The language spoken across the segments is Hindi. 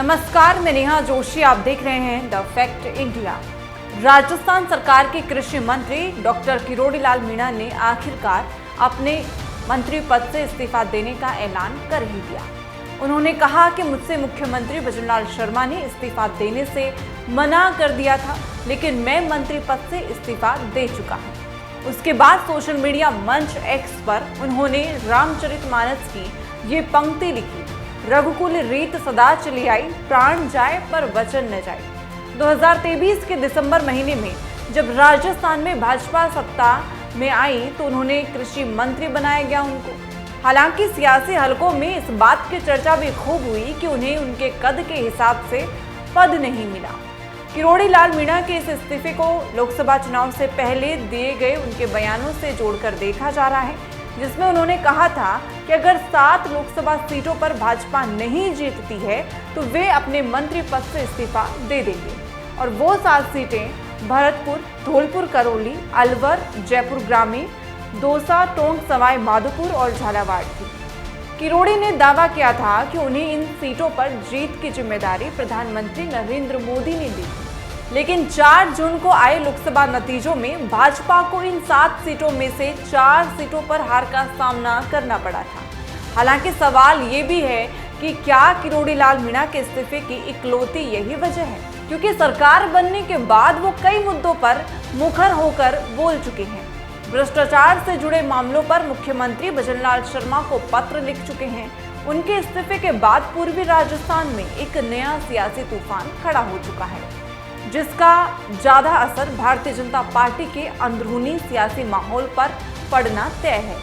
नमस्कार, मैं नेहा जोशी। आप देख रहे हैं द फैक्ट इंडिया। राजस्थान सरकार के कृषि मंत्री डॉक्टर किरोड़ी लाल मीणा ने आखिरकार अपने मंत्री पद से इस्तीफा देने का ऐलान कर ही दिया। उन्होंने कहा कि मुझसे मुख्यमंत्री भजनलाल शर्मा ने इस्तीफा देने से मना कर दिया था, लेकिन मैं मंत्री पद से इस्तीफा दे चुका हूं। उसके बाद सोशल मीडिया मंच एक्स पर उन्होंने रामचरितमानस की ये पंक्ति लिखी, रघुकुल रीत सदा चली आई, प्राण जाए पर वचन न जाए। 2023 के दिसंबर महीने में जब राजस्थान में भाजपा सत्ता में आई तो उन्होंने कृषि मंत्री बनाया गया उनको। हालांकि सियासी हलकों में इस बात की चर्चा भी खूब हुई कि उन्हें उनके कद के हिसाब से पद नहीं मिला। किरोड़ी लाल मीणा के इस इस्तीफे को लोकसभा चुनाव से पहले दिए गए उनके बयानों से जोड़कर देखा जा रहा है, जिसमें उन्होंने कहा था कि अगर 7 लोकसभा सीटों पर भाजपा नहीं जीतती है तो वे अपने मंत्री पद से इस्तीफा दे देंगे। और वो 7 सीटें भरतपुर, धौलपुर करौली, अलवर, जयपुर ग्रामीण, दौसा, टोंक, सवाई माधोपुर और झालावाड़ थी। किरोड़ी ने दावा किया था कि उन्हें इन सीटों पर जीत की जिम्मेदारी प्रधानमंत्री नरेंद्र मोदी ने दी, लेकिन 4 जून को आए लोकसभा नतीजों में भाजपा को इन 7 सीटों में से 4 सीटों पर हार का सामना करना पड़ा था। हालांकि सवाल ये भी है कि क्या किरोड़ी लाल मीणा के इस्तीफे की इकलौती यही वजह है, क्योंकि सरकार बनने के बाद वो कई मुद्दों पर मुखर होकर बोल चुके हैं। भ्रष्टाचार से जुड़े मामलों पर मुख्यमंत्री भजनलाल शर्मा को पत्र लिख चुके हैं। उनके इस्तीफे के बाद पूर्वी राजस्थान में एक नया सियासी तूफान खड़ा हो चुका है, जिसका ज्यादा असर भारतीय जनता पार्टी के अंदरूनी सियासी माहौल पर पड़ना तय है।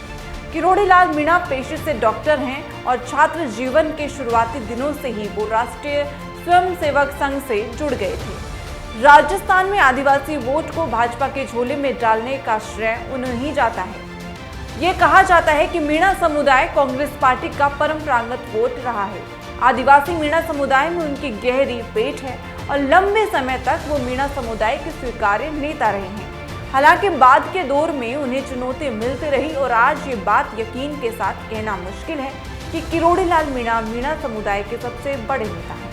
किरोड़ी लाल मीणा पेशे से डॉक्टर हैं और छात्र जीवन के शुरुआती दिनों से ही वो राष्ट्रीय स्वयंसेवक संघ से जुड़ गए थे। राजस्थान में आदिवासी वोट को भाजपा के झोले में डालने का श्रेय उन्हें ही जाता है। ये कहा जाता है कि मीणा समुदाय कांग्रेस पार्टी का परंपरागत वोट रहा है। आदिवासी मीणा समुदाय में उनकी गहरी पेट है और लंबे समय तक वो मीणा समुदाय के स्वीकार्य नेता रहे हैं। हालांकि बाद के दौर में उन्हें चुनौती मिलती रही और आज ये बात यकीन के साथ कहना मुश्किल है कि किरोड़ी लाल मीणा मीणा समुदाय के सबसे बड़े नेता हैं।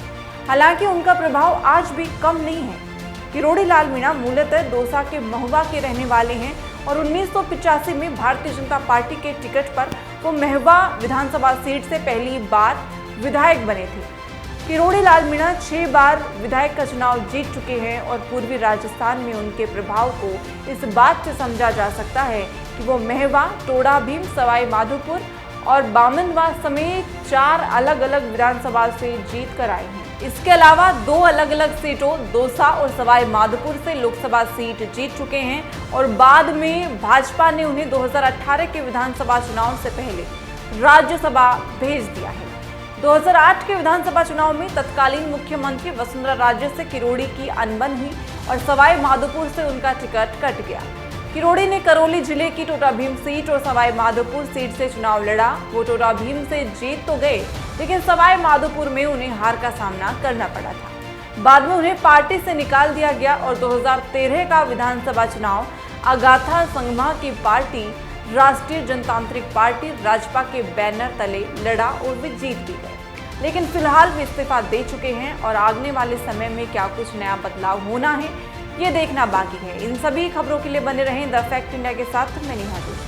हालांकि उनका प्रभाव आज भी कम नहीं है। किरोड़ी लाल मीणा मूलतः दौसा के महुआ के रहने वाले हैं और 1985 में भारतीय जनता पार्टी के टिकट पर वो महुआ विधानसभा सीट से पहली बार विधायक बने थे। किरोड़ी लाल मीणा 6 बार विधायक का चुनाव जीत चुके हैं और पूर्वी राजस्थान में उनके प्रभाव को इस बात से समझा जा सकता है कि वो महुआ, टोडा भीम, सवाई माधोपुर और बामनवा समेत 4 अलग अलग विधानसभा से जीत कर आए हैं। इसके अलावा 2 अलग अलग सीटों दौसा और सवाई माधोपुर से लोकसभा सीट जीत चुके हैं और बाद में भाजपा ने उन्हें 2018 के विधानसभा चुनाव से पहले राज्यसभा भेज दिया है। 2008 के विधानसभा चुनाव में तत्कालीन मुख्यमंत्री वसुंधरा राजे से किरोड़ी की अनबन हुई और सवाई माधोपुर से उनका टिकट कट गया। किरोड़ी ने करौली जिले की टोडा भीम सीट और सवाई माधोपुर सीट से चुनाव लड़ा। वो टोडा भीम से जीत तो गए, लेकिन सवाई माधोपुर में उन्हें हार का सामना करना पड़ा था। बाद में उन्हें पार्टी से निकाल दिया गया और 2013 का विधानसभा चुनाव अगाथा संगमा की पार्टी राष्ट्रीय जनतांत्रिक पार्टी राजपा के बैनर तले लड़ा और वे जीत भी गए। लेकिन फिलहाल वे इस्तीफा दे चुके हैं और आने वाले समय में क्या कुछ नया बदलाव होना है ये देखना बाकी है। इन सभी खबरों के लिए बने रहें द फैक्ट इंडिया के साथ। मैं नेहा जोशी।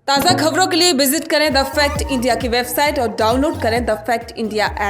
ताज़ा खबरों के लिए विजिट करें द फैक्ट इंडिया की वेबसाइट और डाउनलोड करें द फैक्ट इंडिया ऐप।